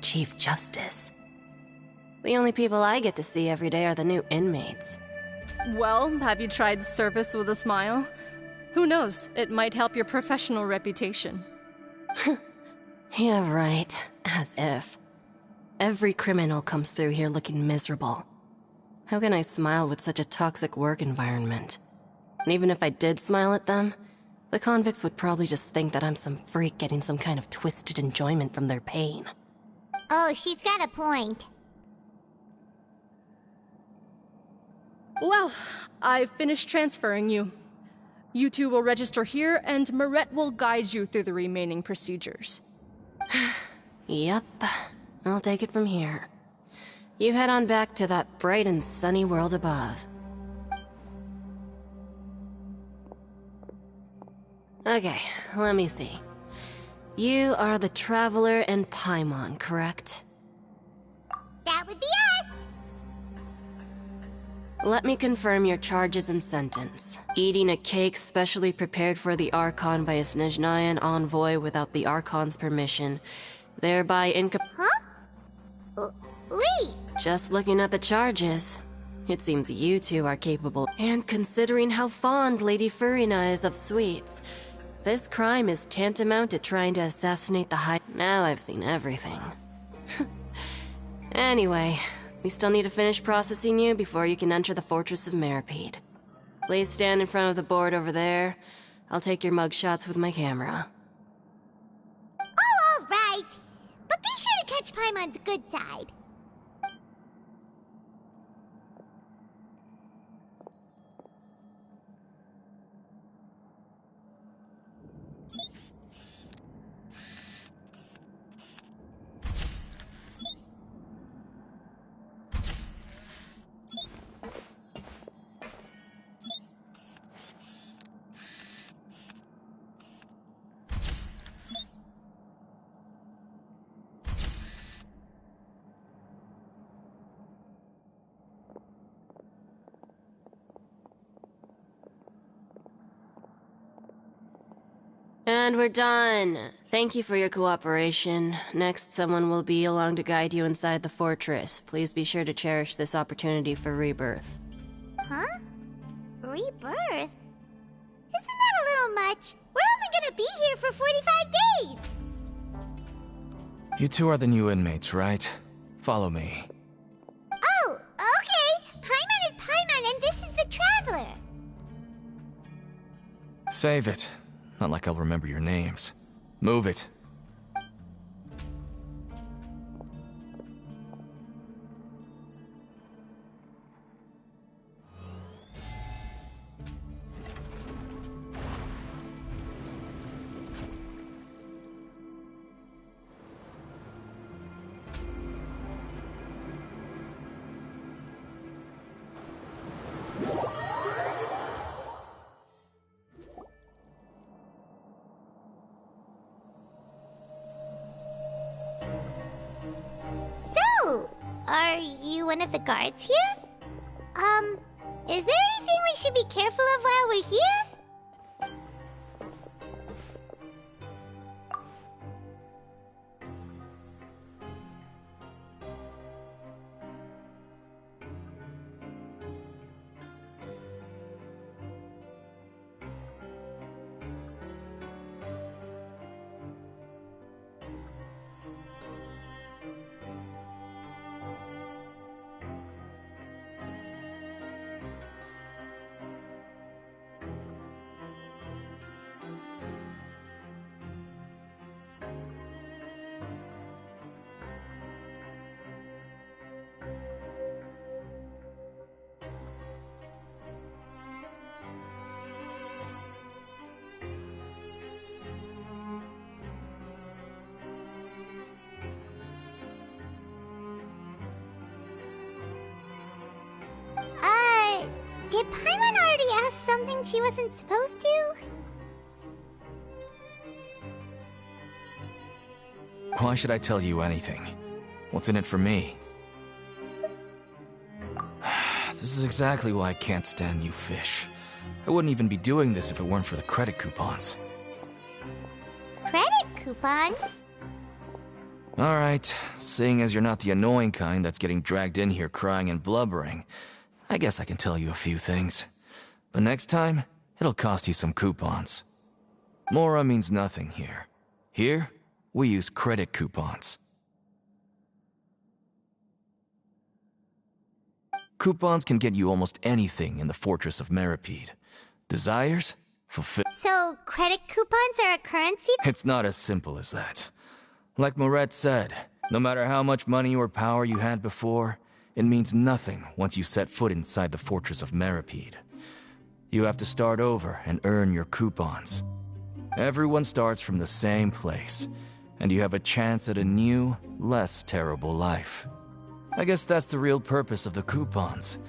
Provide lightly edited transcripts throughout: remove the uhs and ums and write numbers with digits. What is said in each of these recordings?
Chief Justice. The only people I get to see every day are the new inmates. Well, have you tried service with a smile? Who knows, it might help your professional reputation. Yeah, right. As if. Every criminal comes through here looking miserable. How can I smile with such a toxic work environment? And even if I did smile at them, the convicts would probably just think that I'm some freak getting some kind of twisted enjoyment from their pain. Oh, she's got a point. Well, I've finished transferring you. You two will register here, and Marette will guide you through the remaining procedures. Yep, I'll take it from here. You head on back to that bright and sunny world above. Okay, let me see. You are the Traveler and Paimon, correct? That would be us! Let me confirm your charges and sentence. Eating a cake specially prepared for the Archon by a Snezhnayan envoy without the Archon's permission, thereby Huh? Wait! Just looking at the charges, it seems you two are capable. And considering how fond Lady Furina is of sweets, this crime is tantamount to trying to assassinate the High... Now I've seen everything. Anyway, we still need to finish processing you before you can enter the Fortress of Meripede. Please stand in front of the board over there. I'll take your mugshots with my camera. Oh, all right! But be sure to catch Paimon's good side. And we're done. Thank you for your cooperation. Next, someone will be along to guide you inside the fortress. Please be sure to cherish this opportunity for rebirth. Huh? Rebirth? Isn't that a little much? We're only gonna be here for 45 days! You two are the new inmates, right? Follow me. Oh, okay! Paimon is Paimon and this is the Traveler! Save it. Not like I'll remember your names. Move it. So, are you one of the guards here? Is there anything we should be careful of while we're here? Did Paimon already ask something she wasn't supposed to? Why should I tell you anything? What's in it for me? This is exactly why I can't stand you fish. I wouldn't even be doing this if it weren't for the credit coupons. Credit coupon? Alright, seeing as you're not the annoying kind that's getting dragged in here crying and blubbering, I guess I can tell you a few things. But next time, it'll cost you some coupons. Mora means nothing here. Here, we use credit coupons. Coupons can get you almost anything in the Fortress of Meripede. Desires? Fulfill. So, credit coupons are a currency? It's not as simple as that. Like Moret said, no matter how much money or power you had before, it means nothing once you set foot inside the Fortress of Meripede. You have to start over and earn your coupons. Everyone starts from the same place, and you have a chance at a new, less terrible life. I guess that's the real purpose of the coupons.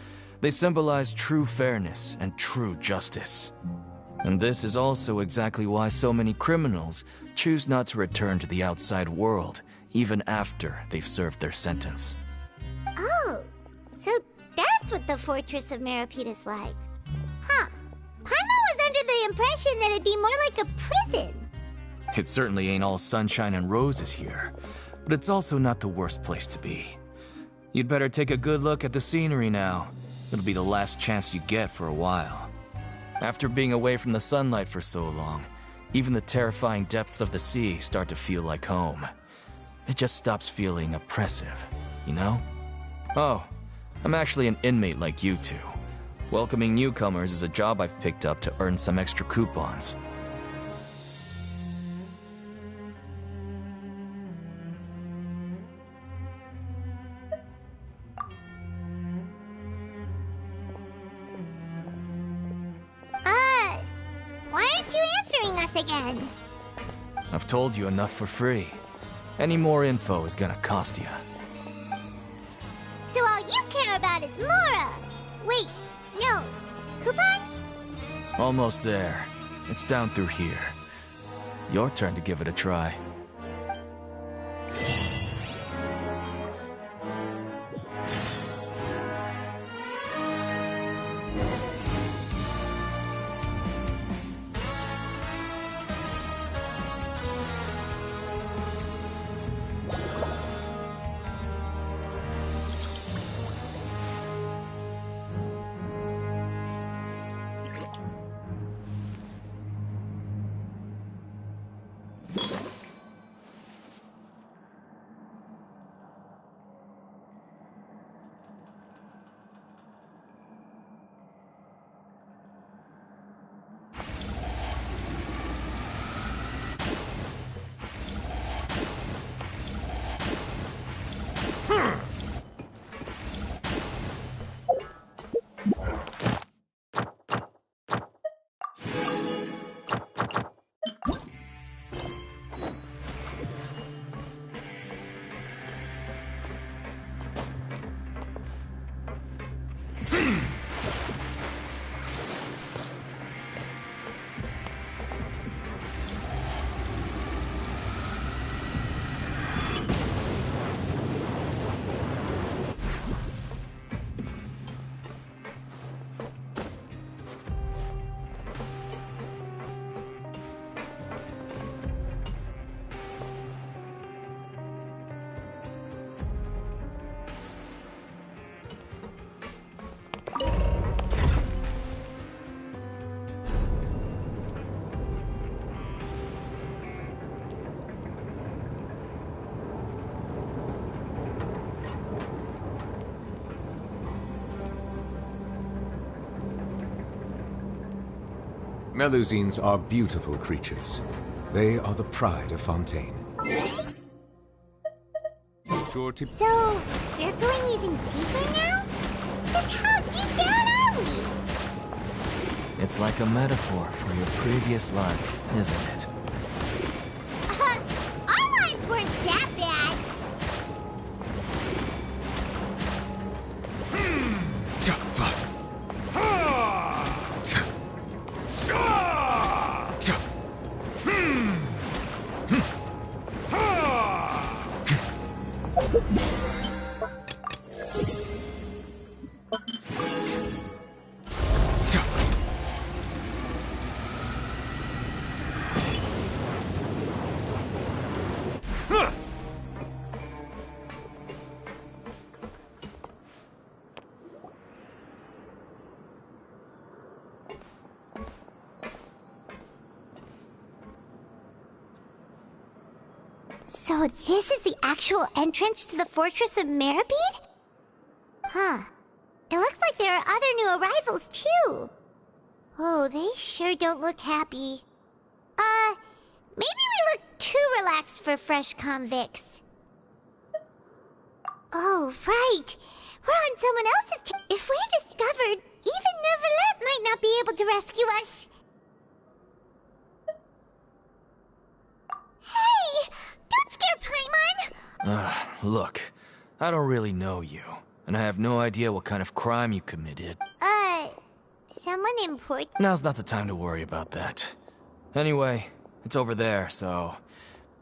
They symbolize true fairness and true justice. And this is also exactly why so many criminals choose not to return to the outside world, even after they've served their sentence. Oh, so that's what the Fortress of Meripede is like. Huh. Paimon was under the impression that it'd be more like a prison. It certainly ain't all sunshine and roses here, but it's also not the worst place to be. You'd better take a good look at the scenery now. It'll be the last chance you get for a while. After being away from the sunlight for so long, even the terrifying depths of the sea start to feel like home. It just stops feeling oppressive, you know? Oh, I'm actually an inmate like you two. Welcoming newcomers is a job I've picked up to earn some extra coupons. Why aren't you answering us again? I've told you enough for free. Any more info is gonna cost you. So all you care about is Mora! Wait, no. Coupons? Almost there. It's down through here. Your turn to give it a try. Melusines are beautiful creatures. They are the pride of Fontaine. Sure to... So, we're going even deeper now? Just how deep down are we? It's like a metaphor for your previous life, isn't it? Our lives weren't that bad. So this is the actual entrance to the Fortress of Meripede? Huh. It looks like there are other new arrivals, too. Oh, they sure don't look happy. Maybe we look too relaxed for fresh convicts. Oh, right. We're on someone else's If we're discovered, even Neuvillette might not be able to rescue us. Hey! Don't scare Paimon! Look, I don't really know you, and I have no idea what kind of crime you committed. Someone important? Now's not the time to worry about that. Anyway, it's over there, so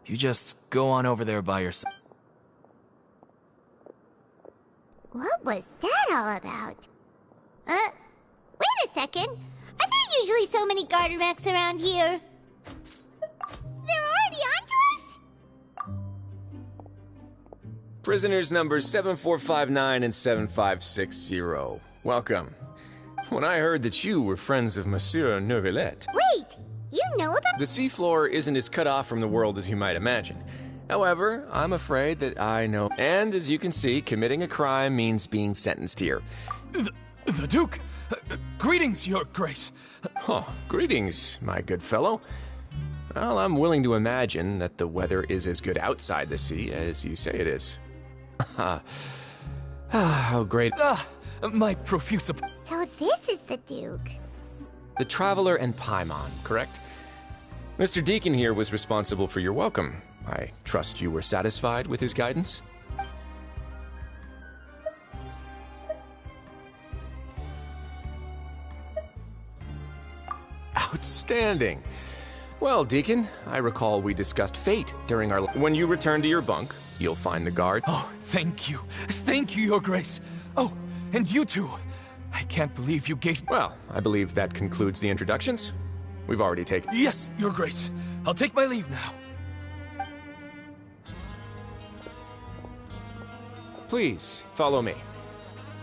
you just go on over there by yourself. What was that all about? Wait a second. Are there usually so many garter mechs around here? They're already onto us? Prisoners numbers 7459 and 7560. Welcome. When I heard that you were friends of Monsieur Neuvillette... Wait! You know about... The seafloor isn't as cut off from the world as you might imagine. However, I'm afraid that I know... And as you can see, committing a crime means being sentenced here. The Duke! Greetings, Your Grace! Oh, greetings, my good fellow. Well, I'm willing to imagine that the weather is as good outside the sea as you say it is. How great... My profuse... So this is the Duke. The Traveler and Paimon, correct? Mr. Deacon here was responsible for your welcome. I trust you were satisfied with his guidance? Outstanding. Well, Deacon, I recall we discussed fate during our... When you return to your bunk, you'll find the guard... Oh, thank you. Thank you, Your Grace. Oh, and you too. I can't believe you gave... Well, I believe that concludes the introductions. We've already taken... Yes, Your Grace. I'll take my leave now. Please, follow me.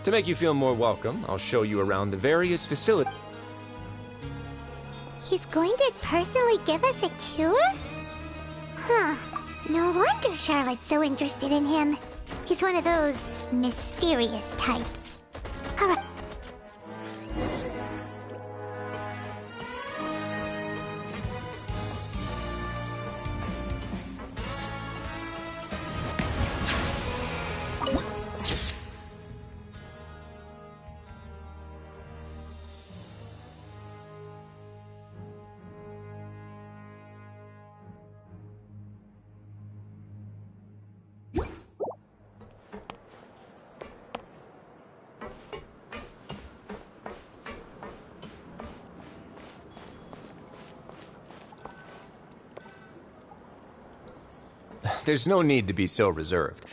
To make you feel more welcome, I'll show you around the various facilities. He's going to personally give us a cure? Huh. No wonder Charlotte's so interested in him. He's one of those mysterious types. Alright. There's no need to be so reserved.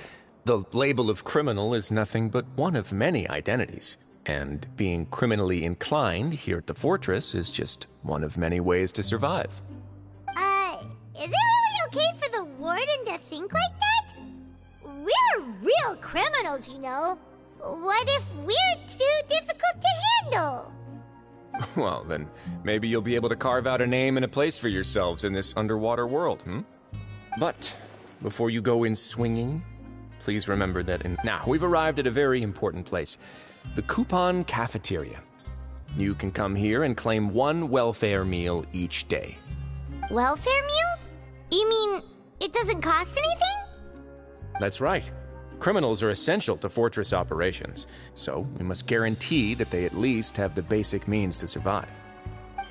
The label of criminal is nothing but one of many identities. And being criminally inclined here at the fortress is just one of many ways to survive. Is it really okay for the warden to think like that? We're real criminals, you know. What if we're too difficult to handle? Well, then maybe you'll be able to carve out a name and a place for yourselves in this underwater world, But before you go in swinging, please remember that Now, we've arrived at a very important place. The Coupon Cafeteria. You can come here and claim one welfare meal each day. Welfare meal? You mean it doesn't cost anything? That's right. Criminals are essential to fortress operations, so we must guarantee that they at least have the basic means to survive.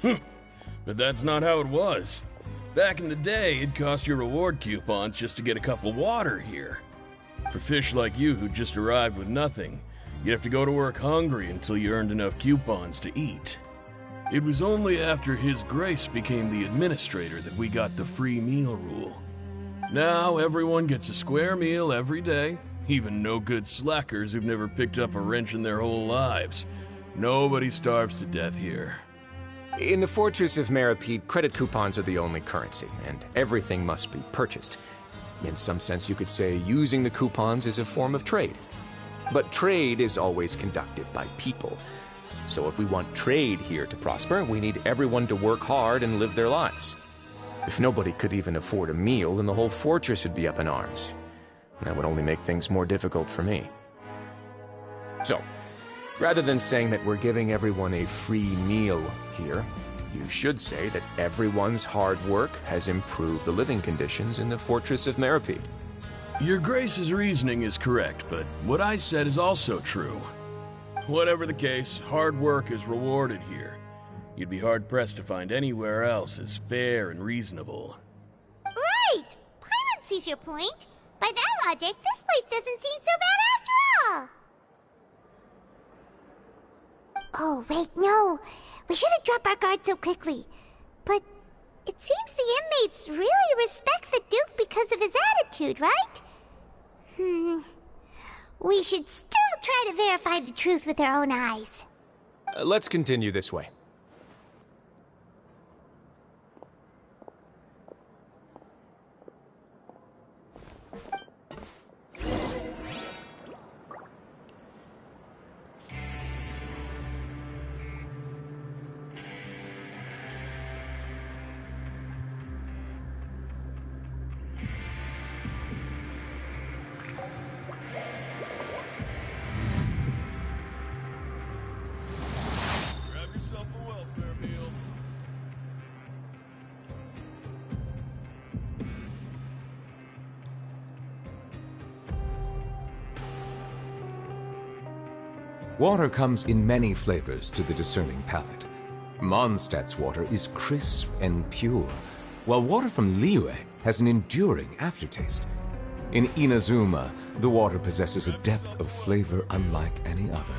But that's not how it was. Back in the day, it cost your reward coupons just to get a cup of water here. For fish like you who just arrived with nothing, you'd have to go to work hungry until you earned enough coupons to eat. It was only after His Grace became the administrator that we got the free meal rule. Now everyone gets a square meal every day, even no-good slackers who've never picked up a wrench in their whole lives. Nobody starves to death here. In the Fortress of Meripede, credit coupons are the only currency, and everything must be purchased. In some sense, you could say using the coupons is a form of trade. But trade is always conducted by people. So if we want trade here to prosper, we need everyone to work hard and live their lives. If nobody could even afford a meal, then the whole fortress would be up in arms. And that would only make things more difficult for me. So, rather than saying that we're giving everyone a free meal here, you should say that everyone's hard work has improved the living conditions in the fortress of Meropide. Your Grace's reasoning is correct, but what I said is also true. Whatever the case, hard work is rewarded here. You'd be hard-pressed to find anywhere else as fair and reasonable. Right! Paimon sees your point. By that logic, this place doesn't seem so bad after all. Oh, wait, no. We shouldn't drop our guard so quickly. But it seems the inmates really respect the Duke because of his attitude, right? We should still try to verify the truth with our own eyes. Let's continue this way. Water comes in many flavors to the discerning palate. Mondstadt's water is crisp and pure, while water from Liyue has an enduring aftertaste. In Inazuma, the water possesses a depth of flavor unlike any other.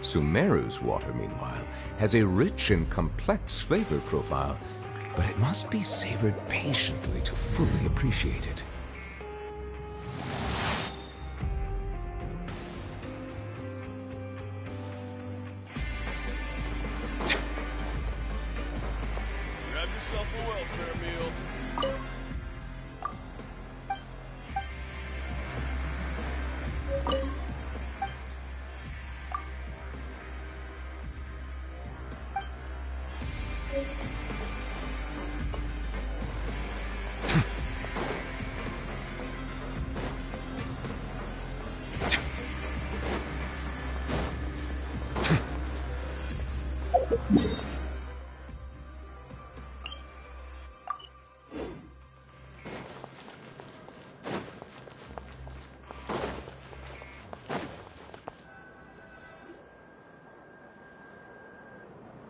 Sumeru's water, meanwhile, has a rich and complex flavor profile, but it must be savored patiently to fully appreciate it. Grab yourself a welfare meal.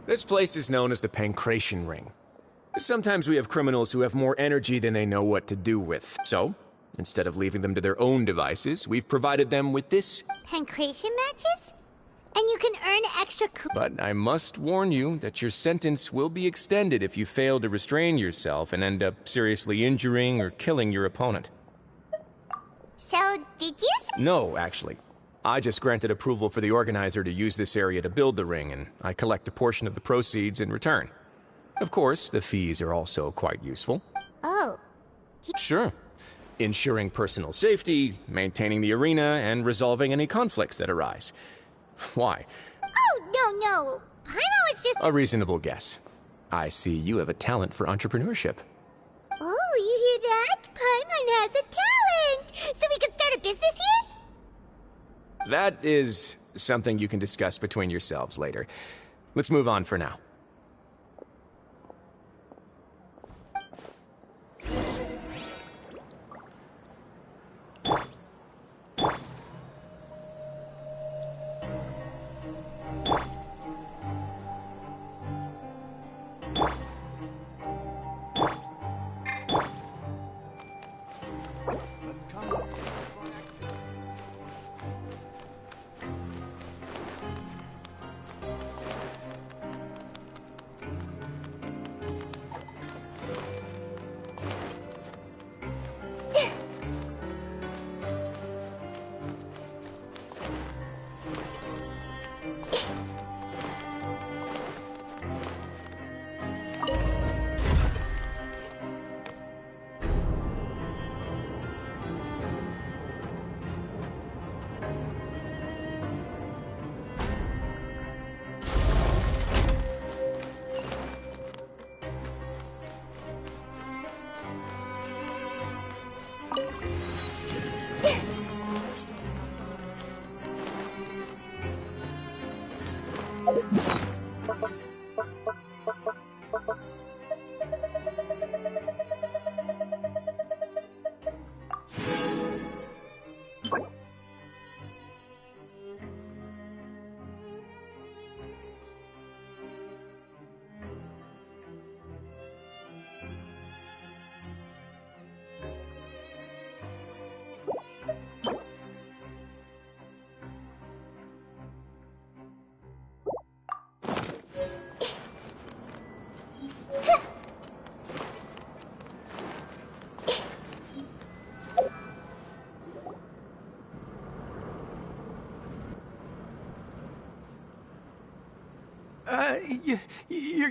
This place is known as the Pancration Ring. Sometimes we have criminals who have more energy than they know what to do with. So, instead of leaving them to their own devices, we've provided them with this. Pancration matches? And you can earn extra But I must warn you that your sentence will be extended if you fail to restrain yourself and end up seriously injuring or killing your opponent. So, did you No, actually. I just granted approval for the organizer to use this area to build the ring, and I collect a portion of the proceeds in return. Of course, the fees are also quite useful. Oh. Sure. Ensuring personal safety, maintaining the arena, and resolving any conflicts that arise. Why? Oh, no. Paimon was just... A reasonable guess. I see you have a talent for entrepreneurship. Oh, you hear that? Paimon has a talent! So we could start a business here? That is something you can discuss between yourselves later. Let's move on for now.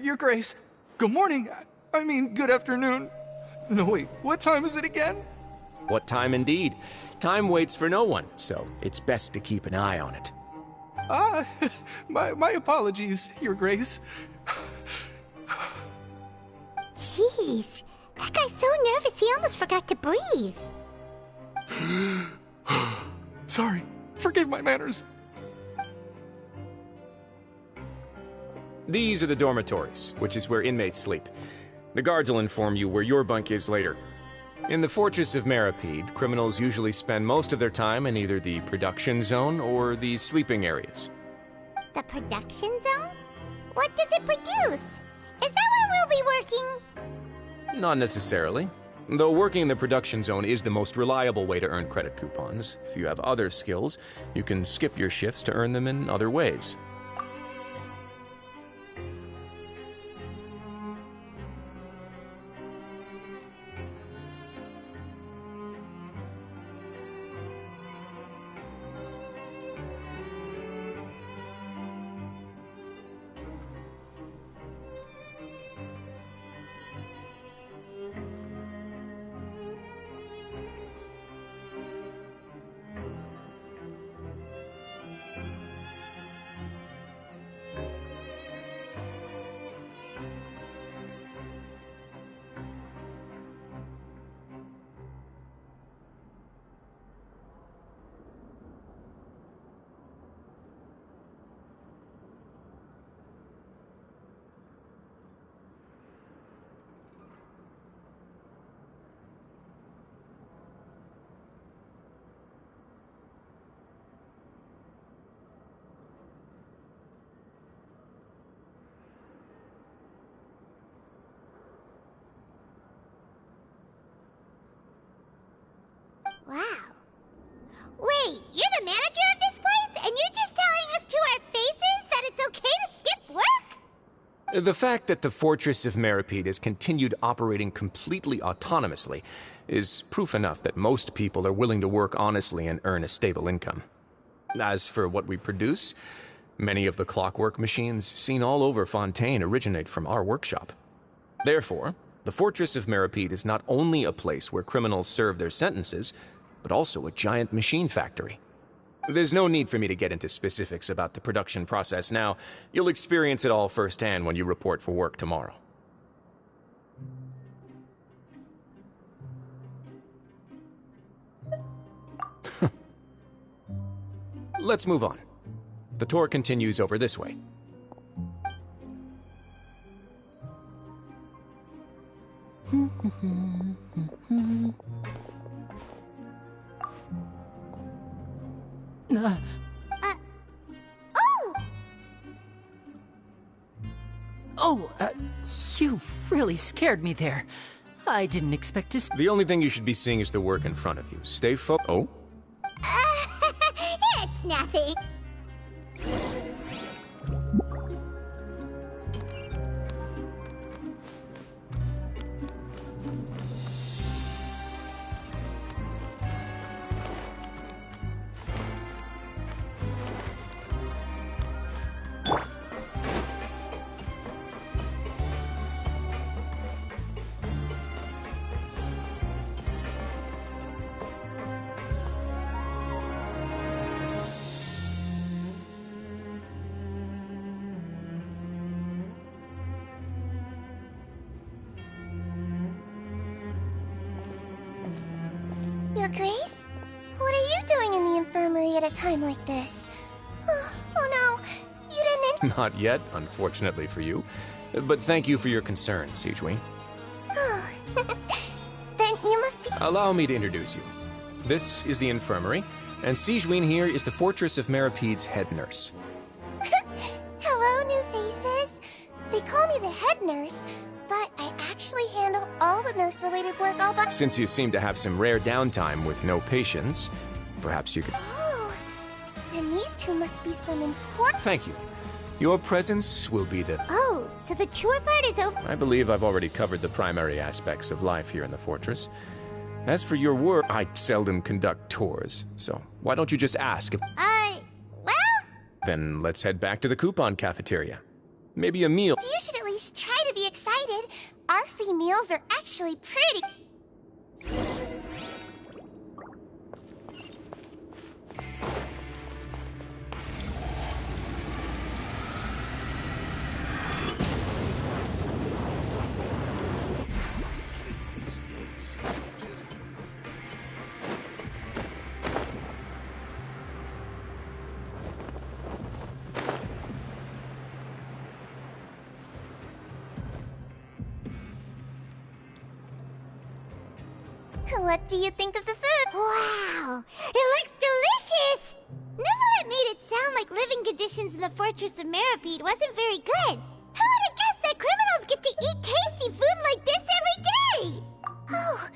Your Grace. Good morning. I mean, good afternoon. No, wait, what time is it again? What time indeed? Time waits for no one, so it's best to keep an eye on it. My apologies, Your Grace. Jeez, that guy's so nervous he almost forgot to breathe. Sorry, forgive my manners. These are the dormitories, which is where inmates sleep. The guards will inform you where your bunk is later. In the Fortress of Meripede, criminals usually spend most of their time in either the production zone or the sleeping areas. The production zone? What does it produce? Is that where we'll be working? Not necessarily. Though working in the production zone is the most reliable way to earn credit coupons, if you have other skills, you can skip your shifts to earn them in other ways. Wow. Wait, you're the manager of this place, and you're just telling us to our faces that it's okay to skip work? The fact that the Fortress of Meripede has continued operating completely autonomously is proof enough that most people are willing to work honestly and earn a stable income. As for what we produce, many of the clockwork machines seen all over Fontaine originate from our workshop. Therefore, the Fortress of Meripede is not only a place where criminals serve their sentences, but also a giant machine factory. There's no need for me to get into specifics about the production process now. You'll experience it all firsthand when you report for work tomorrow. Let's move on. The tour continues over this way. You really scared me there. I didn't expect to The only thing you should be seeing is the work in front of you. Stay Oh? It's nothing. Your Grace? What are you doing in the infirmary at a time like this? Oh no, you didn't Not yet, unfortunately for you. But thank you for your concern, Sigewin. Then you must be... Allow me to introduce you. This is the infirmary, and Sigewin here is the Fortress of Merapede's head nurse. Hello, new faces. They call me the head nurse, but I actually handle all the nurse-related work all by... Since you seem to have some rare downtime with no patients, perhaps you could... Oh, then these two must be some important... Thank you. Your presence will be the... Oh, so the tour part is over? I believe I've already covered the primary aspects of life here in the fortress. As for your work, I seldom conduct tours, so why don't you just ask if... Well... Then let's head back to the coupon cafeteria. Maybe a meal... You should at least try to be excited. Our free meals are actually pretty... What do you think of the food? Wow, it looks delicious! Neverlet made it sound like living conditions in the Fortress of Meripede wasn't very good. Who would have guessed that criminals get to eat tasty food like this every day? Oh,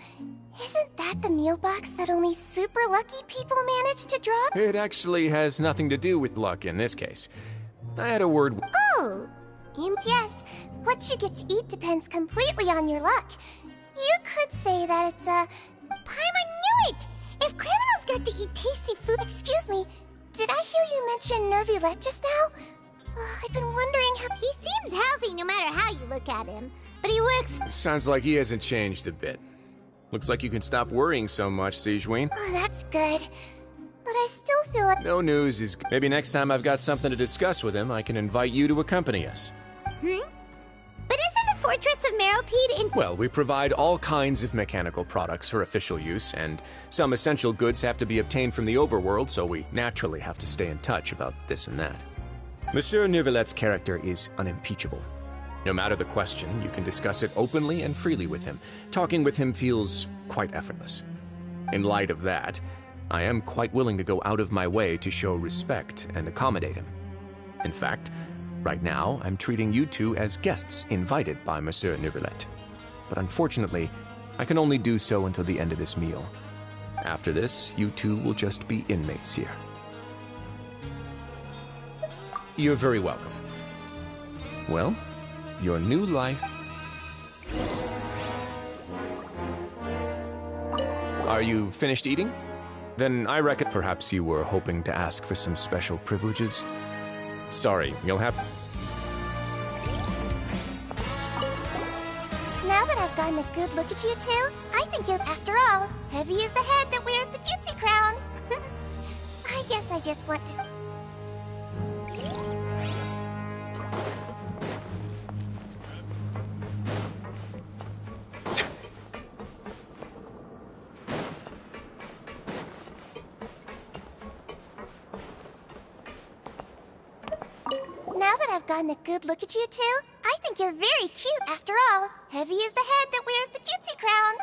isn't that the meal box that only super lucky people manage to drop? It actually has nothing to do with luck in this case. I had a word... Oh, yes, what you get to eat depends completely on your luck. You could say that it's a... Paimon knew it! If criminals got to eat tasty food... Excuse me, did I hear you mention Nervulette just now? I've been wondering how... He seems healthy no matter how you look at him, but he works... Sounds like he hasn't changed a bit. Looks like you can stop worrying so much, Sigewin. Oh, that's good. But I still feel like... No news is... Maybe next time I've got something to discuss with him, I can invite you to accompany us. But isn't the Fortress of Meripede in... Well, we provide all kinds of mechanical products for official use, and some essential goods have to be obtained from the overworld, so we naturally have to stay in touch about this and that. Monsieur Nervulette's character is unimpeachable. No matter the question, you can discuss it openly and freely with him. Talking with him feels quite effortless. In light of that, I am quite willing to go out of my way to show respect and accommodate him. In fact, right now, I'm treating you two as guests invited by Monsieur Nervulette. But unfortunately, I can only do so until the end of this meal. After this, you two will just be inmates here. You're very welcome. Well, your new life... Are you finished eating? Then I reckon perhaps you were hoping to ask for some special privileges. Sorry, you'll have... Now that I've gotten a good look at you two, I think you're, after all, heavy is the head that wears the cutesy crown. I guess I just want to... Now that I've gotten a good look at you two, I think you're very cute. After all, heavy is the head that wears the cutesy crown.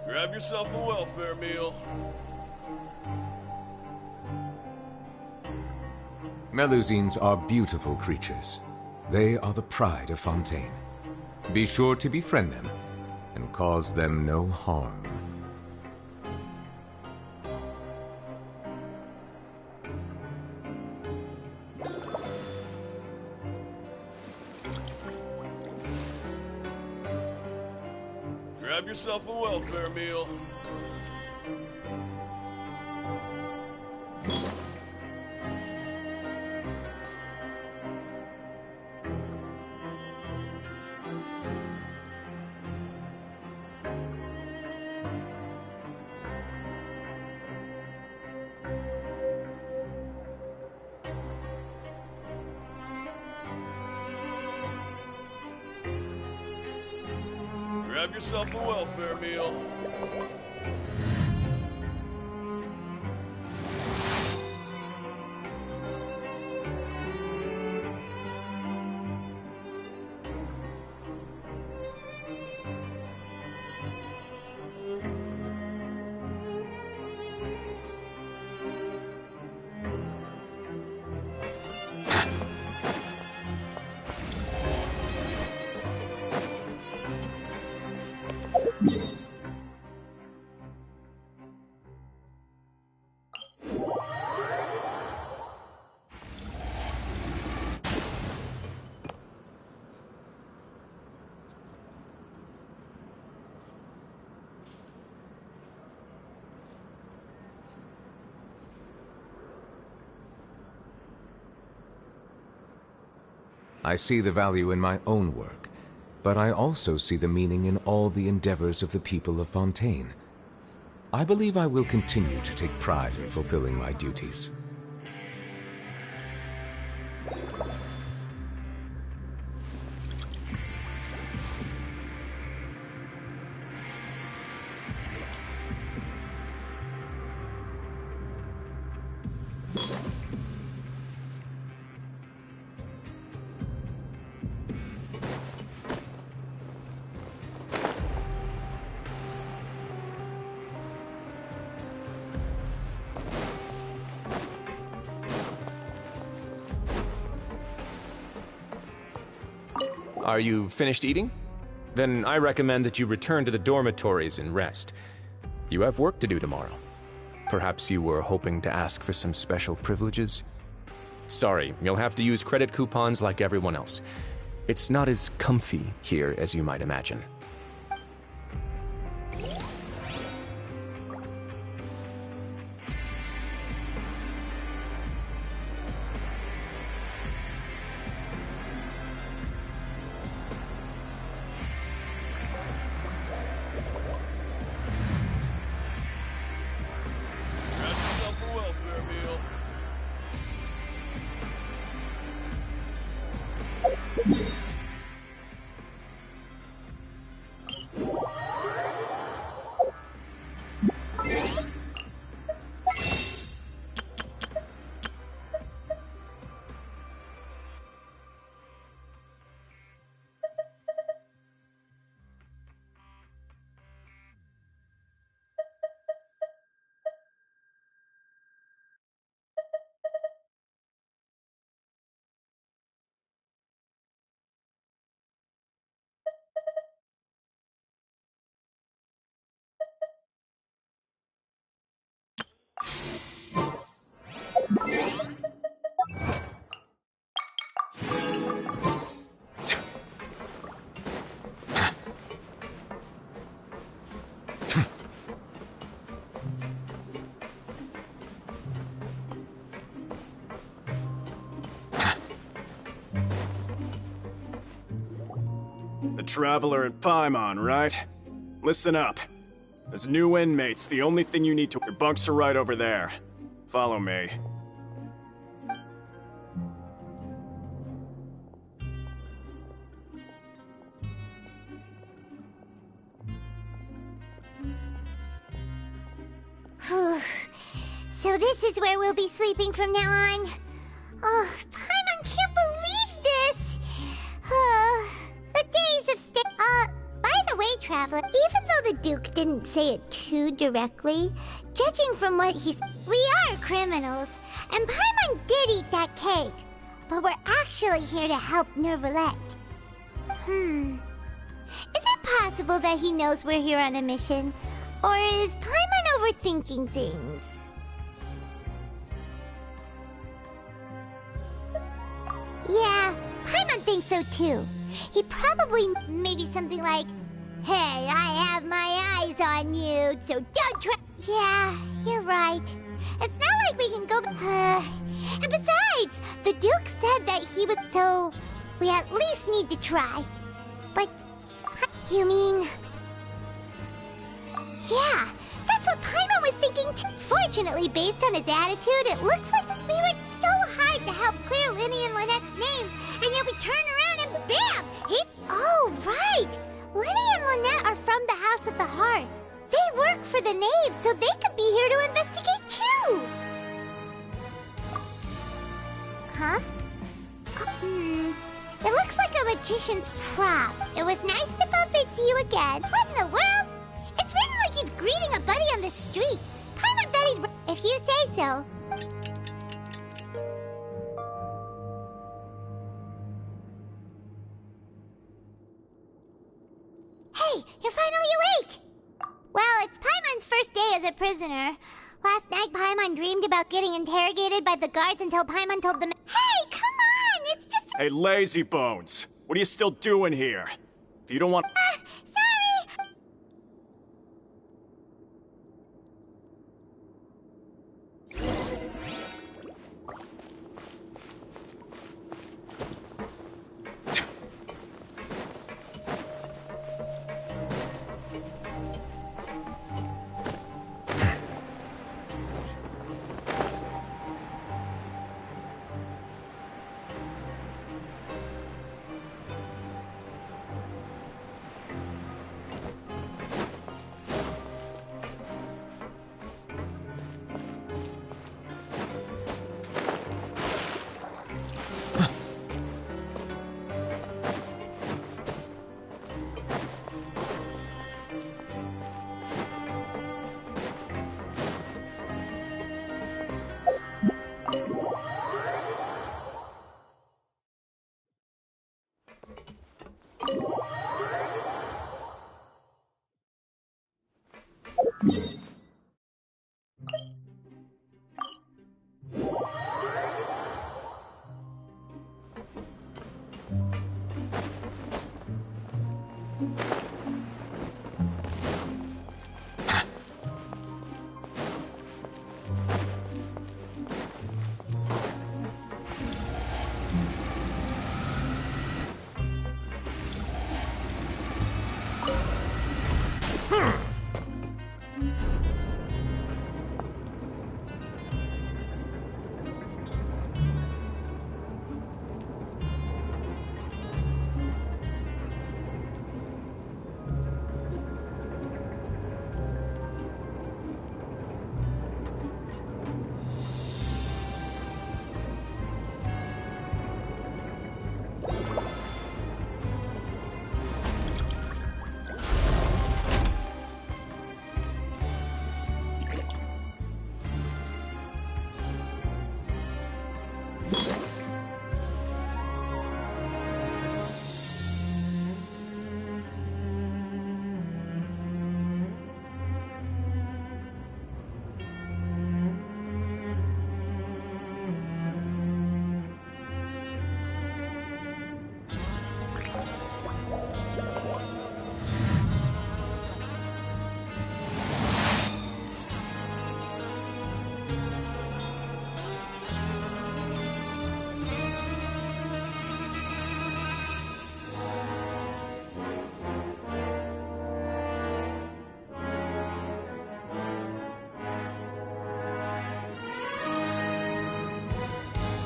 Grab yourself a welfare meal. Melusines are beautiful creatures. They are the pride of Fontaine. Be sure to befriend them and cause them no harm. Grab yourself a welfare meal. Have yourself a welfare meal. I see the value in my own work, but I also see the meaning in all the endeavors of the people of Fontaine. I believe I will continue to take pride in fulfilling my duties. Are you finished eating? Then I recommend that you return to the dormitories and rest. You have work to do tomorrow. Perhaps you were hoping to ask for some special privileges? Sorry, you'll have to use credit coupons like everyone else. It's not as comfy here as you might imagine. The Traveler and Paimon, right? Listen up. As new inmates, the only thing you need to... Your bunks are right over there. Follow me. So this is where we'll be sleeping from now on. Oh, Paimon can't believe this! The days of stay... by the way, Traveler, even though the Duke didn't say it too directly, judging from what he said, we are criminals, and Paimon did eat that cake. But we're actually here to help Nervalette. Is it possible that he knows we're here on a mission? Or is Paimon overthinking things? Yeah, Paimon thinks so too. He probably maybe something like, "Hey, I have my eyes on you, so don't try." Yeah, you're right. It's not like we can go. And besides, the Duke said that he would, so we at least need to try. But you mean? Yeah, that's what Paimon was thinking too. Fortunately, based on his attitude, it looks like we worked so hard to help clear Linny and Lynette's names, and yet we turn around and BAM! Oh, right! Lenny and Lynette are from the House of the Hearth. They work for the Knave, so they could be here to investigate too! Huh? It looks like a magician's prop. It was nice to bump into you again. What in the world? It's written like he's greeting a buddy on the street. Paimon thought he'd... If you say so. Hey, you're finally awake! Well, it's Paimon's first day as a prisoner. Last night, Paimon dreamed about getting interrogated by the guards until Paimon told them... Hey, come on! It's just... Hey, lazy bones! What are you still doing here? If you don't want... Sorry!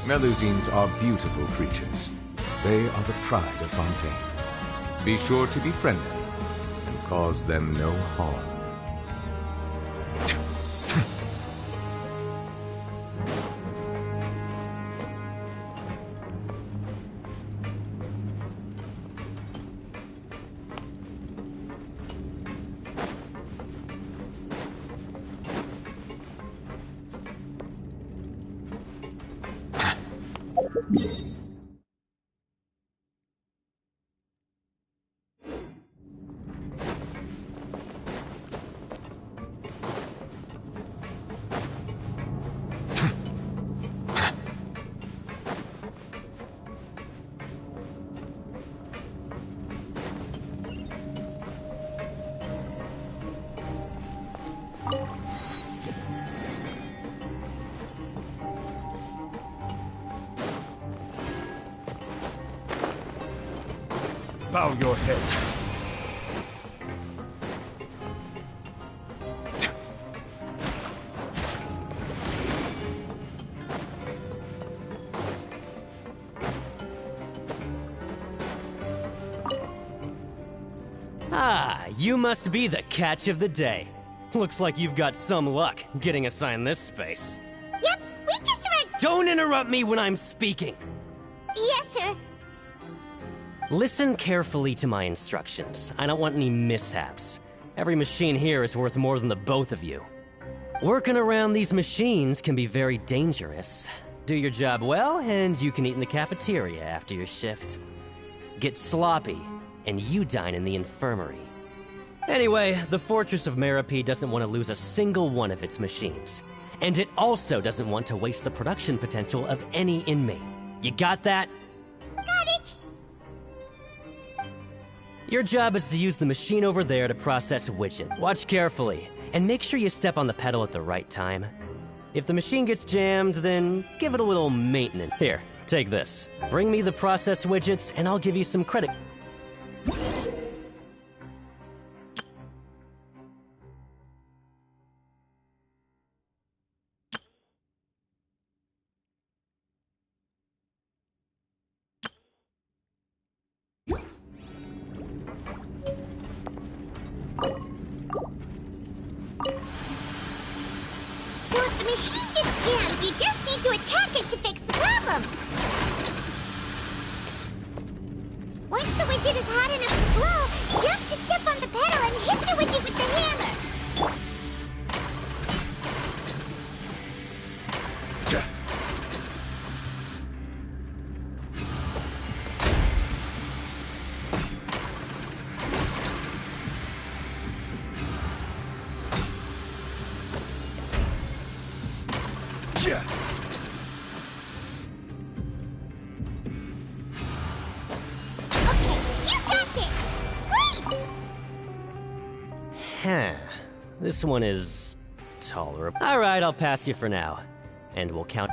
Melusines are beautiful creatures. They are the pride of Fontaine. Be sure to befriend them and cause them no harm. Bow your head. Ah, you must be the catch of the day. Looks like you've got some luck getting assigned this space. Yep, we just arrived. Don't interrupt me when I'm speaking. Yes, sir. Listen carefully to my instructions. I don't want any mishaps. Every machine here is worth more than the both of you. Working around these machines can be very dangerous. Do your job well, and you can eat in the cafeteria after your shift. Get sloppy, and you dine in the infirmary. Anyway, the Fortress of Meripede doesn't want to lose a single one of its machines. And it also doesn't want to waste the production potential of any inmate. You got that? Got it. Your job is to use the machine over there to process widget. Watch carefully, and make sure you step on the pedal at the right time. If the machine gets jammed, then give it a little maintenance. Here, take this. Bring me the process widgets, and I'll give you some credit. So if the machine gets jammed, you just need to attack it to fix the problem. Once the widget is hot enough to blow, jump to step on the pedal and hit the widget with the hammer. This one is tolerable. Alright, I'll pass you for now. And we'll count.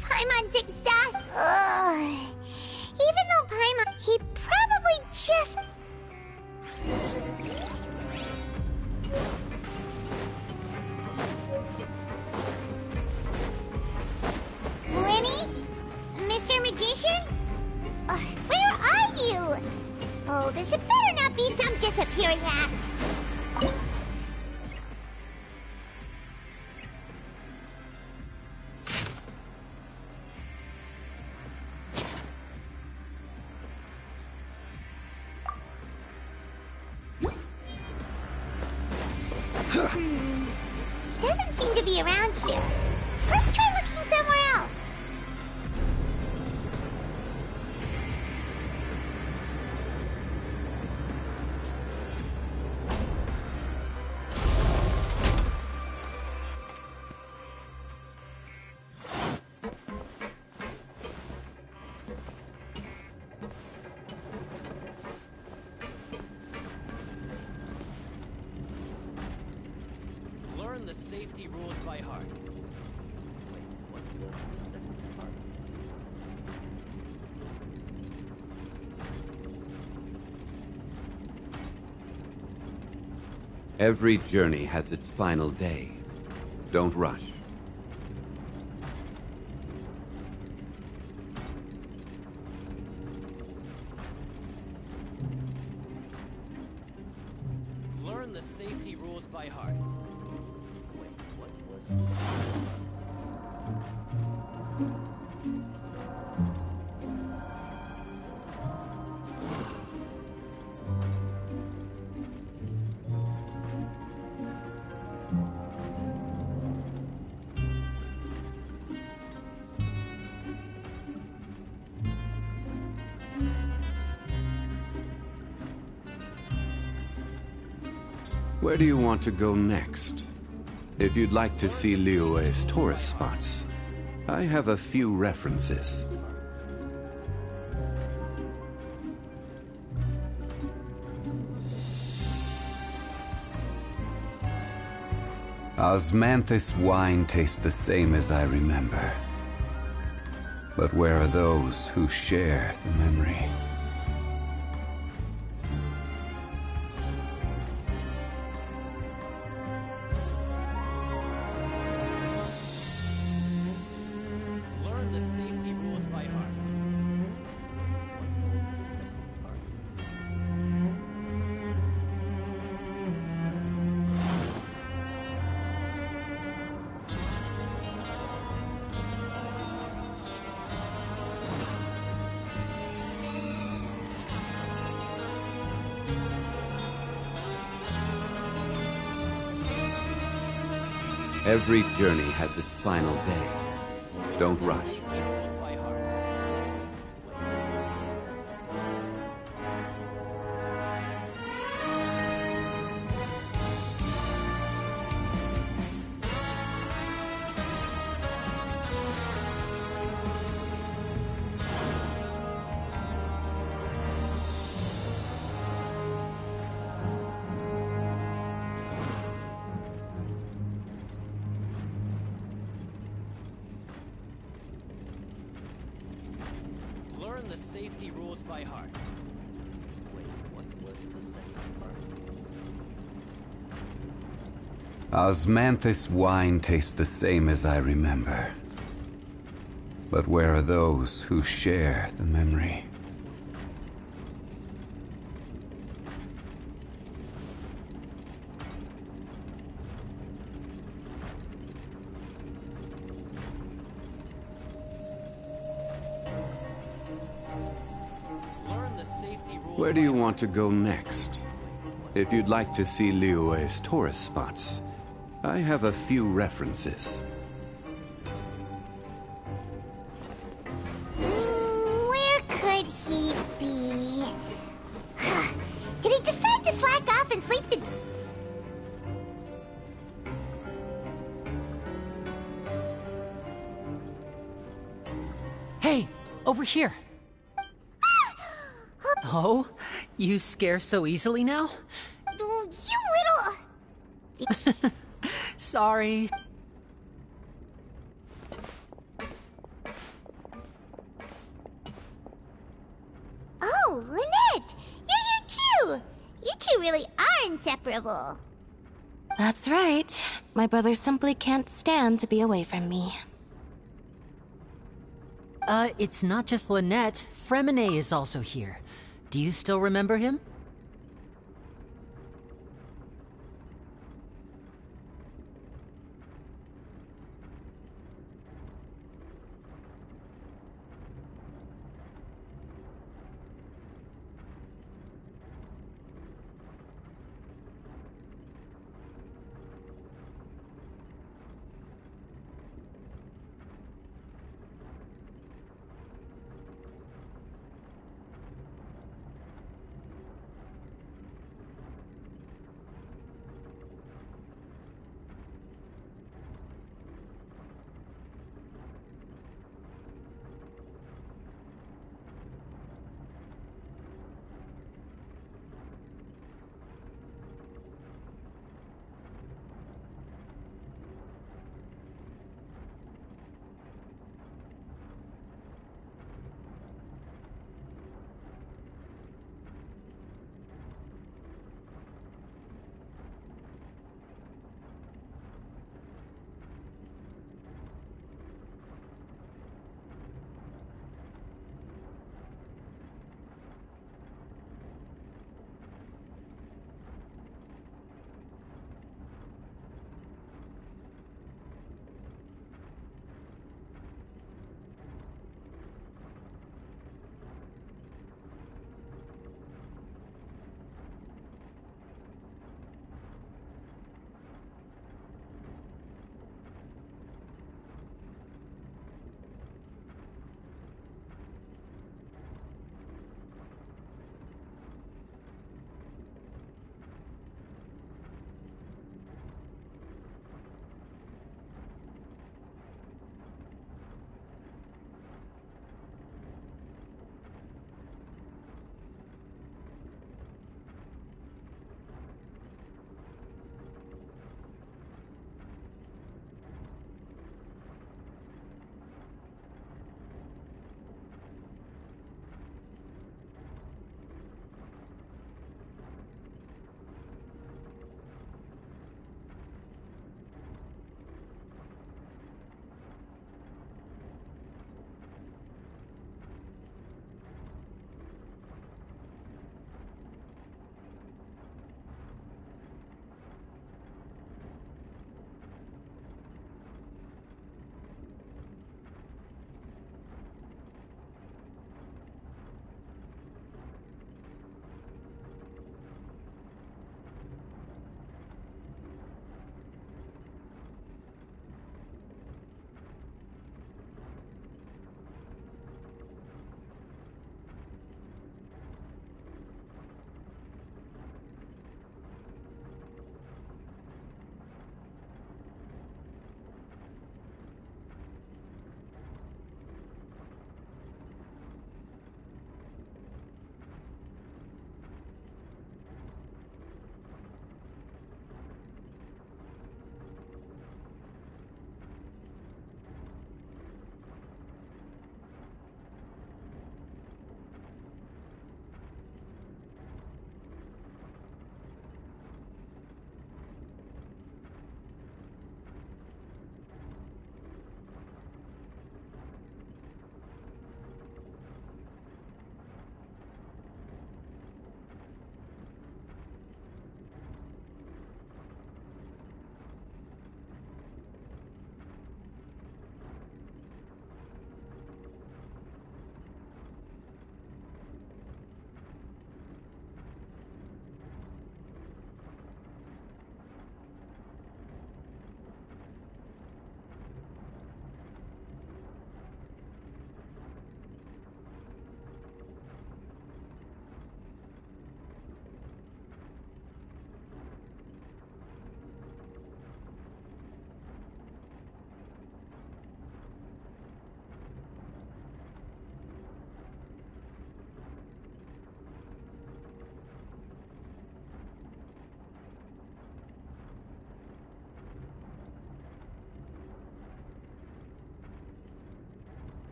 Paimon's exhausted. Even though Paimon, he probably just... Lenny? Mr. Magician? Where are you? Oh, this had better not be some disappearing act. Doesn't seem to be around here. Let's try looking somewhere else. Learn the safety rules by heart. Wait, what was the second part? Every journey has its final day. Don't rush. Learn the safety rules by heart. Wait, what was this? Where do you want to go next? If you'd like to see Liyue's tourist spots, I have a few references. Osmanthus wine tastes the same as I remember. But where are those who share the memory? Learn the safety rules by heart. Every journey has its final day. Don't rush. Learn the safety rules by heart. Wait, what was the second part? Osmanthus wine tastes the same as I remember. But where are those who share the memory? Where do you want to go next? If you'd like to see Liyue's tourist spots, I have a few references. Where could he be? Did he decide to slack off and sleep the... Hey, over here. Oh, you scare so easily now? You little... Sorry. Oh, Lynette! You're here too! You two really are inseparable. That's right. My brother simply can't stand to be away from me. It's not just Lynette. Fremine is also here. Do you still remember him?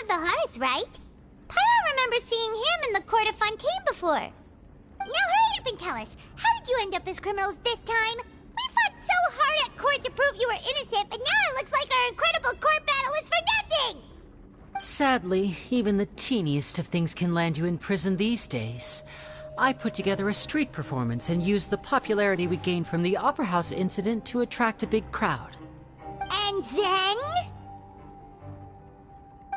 of the Hearth, right? Paimon remembers seeing him in the court of Fontaine before. Now hurry up and tell us, how did you end up as criminals this time? We fought so hard at court to prove you were innocent, but now it looks like our incredible court battle was for nothing! Sadly, even the teeniest of things can land you in prison these days. I put together a street performance and used the popularity we gained from the Opera House incident to attract a big crowd. And then?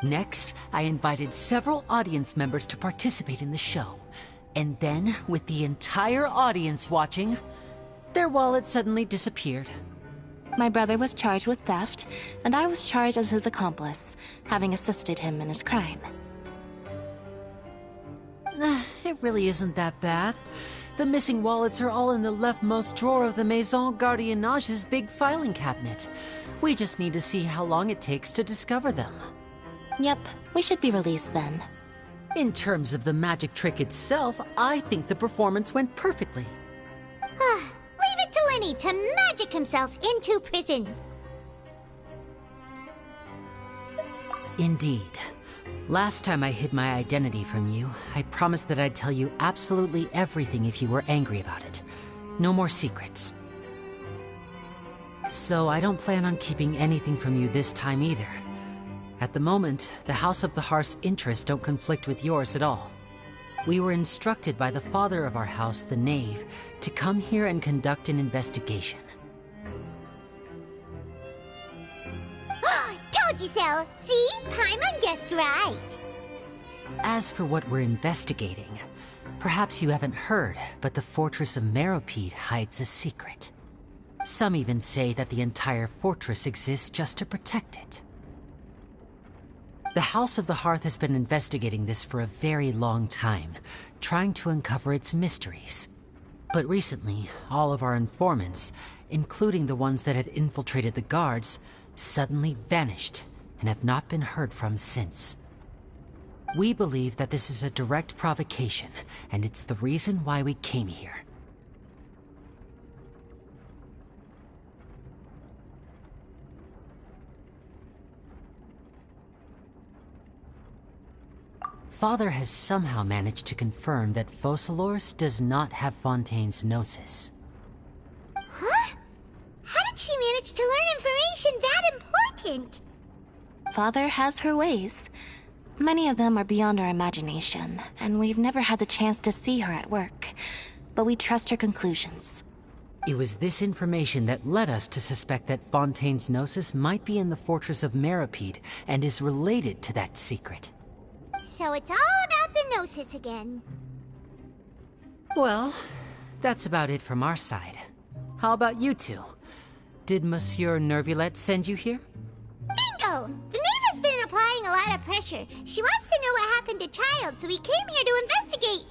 Next, I invited several audience members to participate in the show. And then, with the entire audience watching, their wallet suddenly disappeared. My brother was charged with theft, and I was charged as his accomplice, having assisted him in his crime. It really isn't that bad. The missing wallets are all in the leftmost drawer of the Maison Gardiennage's big filing cabinet. We just need to see how long it takes to discover them. Yep, we should be released then. In terms of the magic trick itself, I think the performance went perfectly. Leave it to Lenny to magic himself into prison. Indeed. Last time I hid my identity from you, I promised that I'd tell you absolutely everything if you were angry about it. No more secrets. So I don't plan on keeping anything from you this time either. At the moment, the House of the Hearth's interests don't conflict with yours at all. We were instructed by the father of our house, the Knave, to come here and conduct an investigation. Told you so! See? Paimon guessed right! As for what we're investigating, perhaps you haven't heard, but the fortress of Meropide hides a secret. Some even say that the entire fortress exists just to protect it. The House of the Hearth has been investigating this for a very long time, trying to uncover its mysteries. But recently, all of our informants, including the ones that had infiltrated the guards, suddenly vanished and have not been heard from since. We believe that this is a direct provocation, and it's the reason why we came here. Father has somehow managed to confirm that Focalors does not have Fontaine's Gnosis. Huh? How did she manage to learn information that important? Father has her ways. Many of them are beyond our imagination, and we've never had the chance to see her at work. But we trust her conclusions. It was this information that led us to suspect that Fontaine's Gnosis might be in the fortress of Meropide and is related to that secret. So it's all about the Gnosis again. Well, that's about it from our side. How about you two? Did Monsieur Nervulette send you here? Bingo! The Knave has been applying a lot of pressure. She wants to know what happened to Child, so we came here to investigate.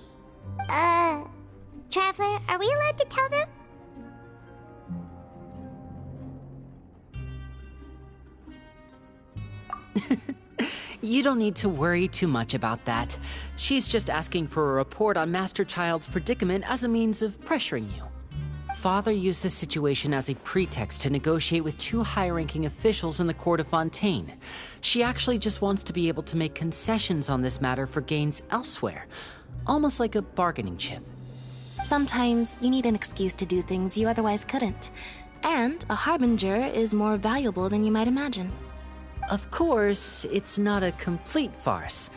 Traveler, are we allowed to tell them? You don't need to worry too much about that. She's just asking for a report on Master Child's predicament as a means of pressuring you. Father used the situation as a pretext to negotiate with two high-ranking officials in the court of Fontaine. She actually just wants to be able to make concessions on this matter for gains elsewhere, almost like a bargaining chip. Sometimes you need an excuse to do things you otherwise couldn't. And a harbinger is more valuable than you might imagine. Of course, it's not a complete farce.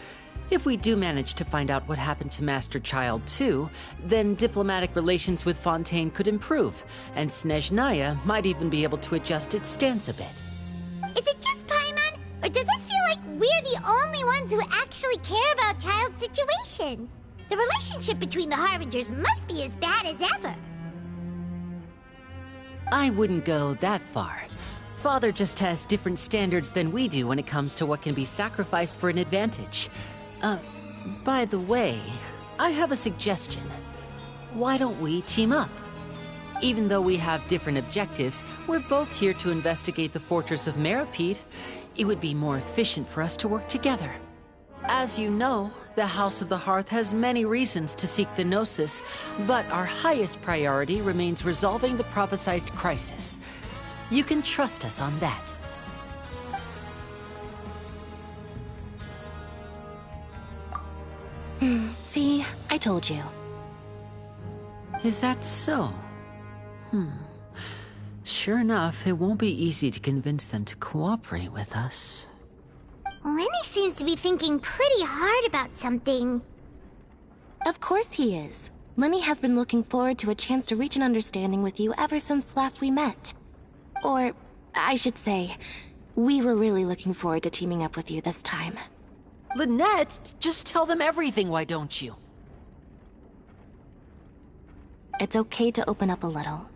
If we do manage to find out what happened to Master Child too, then diplomatic relations with Fontaine could improve, and Snezhnaya might even be able to adjust its stance a bit. Is it just Paimon, or does it feel like we're the only ones who actually care about Child's situation? The relationship between the Harbingers must be as bad as ever. I wouldn't go that far. Father just has different standards than we do when it comes to what can be sacrificed for an advantage. By the way, I have a suggestion. Why don't we team up? Even though we have different objectives, we're both here to investigate the fortress of Meropide. It would be more efficient for us to work together. As you know, the House of the Hearth has many reasons to seek the Gnosis, but our highest priority remains resolving the prophesized crisis. You can trust us on that. told you. Is that so? Sure enough, it won't be easy to convince them to cooperate with us. Lenny seems to be thinking pretty hard about something. Of course he is. Lenny has been looking forward to a chance to reach an understanding with you ever since last we met. Or, I should say, we were really looking forward to teaming up with you this time. Lynette, just tell them everything, why don't you? It's okay to open up a little.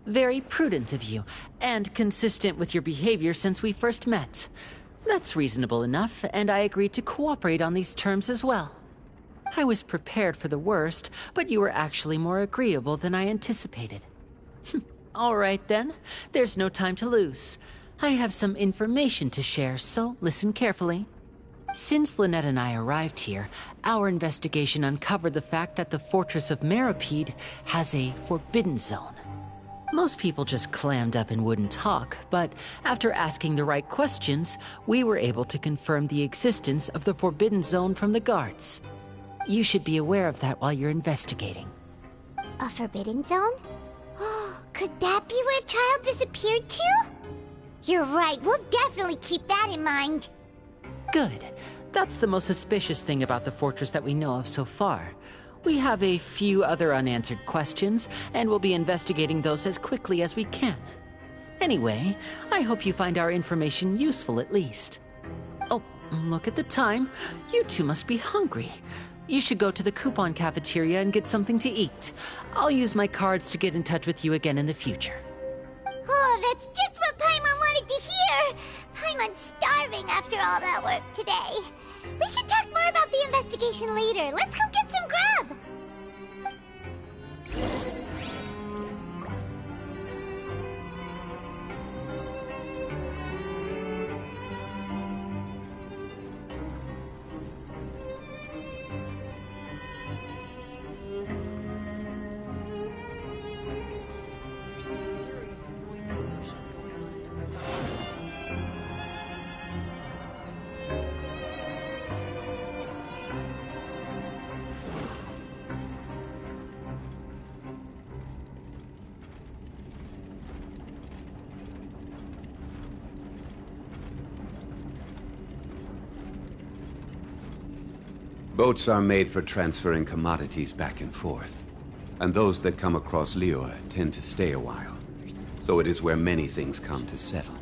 Very prudent of you, and consistent with your behavior since we first met. That's reasonable enough, and I agreed to cooperate on these terms as well. I was prepared for the worst, but you were actually more agreeable than I anticipated. All right then, there's no time to lose. I have some information to share, so listen carefully. Since Lynette and I arrived here, our investigation uncovered the fact that the Fortress of Meropide has a forbidden zone. Most people just clammed up and wouldn't talk, but after asking the right questions, we were able to confirm the existence of the forbidden zone from the guards. You should be aware of that while you're investigating. A forbidden zone? Could that be where the child disappeared to? You're right, we'll definitely keep that in mind. Good. That's the most suspicious thing about the fortress that we know of so far. We have a few other unanswered questions, and we'll be investigating those as quickly as we can. Anyway, I hope you find our information useful at least. Oh, look at the time. You two must be hungry. You should go to the coupon cafeteria and get something to eat. I'll use my cards to get in touch with you again in the future. Oh, that's just what Paimon wanted to hear! Paimon's starving after all that work today. We can talk more about the investigation later. Let's go get some grub! Boats are made for transferring commodities back and forth, and those that come across Liyue tend to stay a while. So it is where many things come to settle.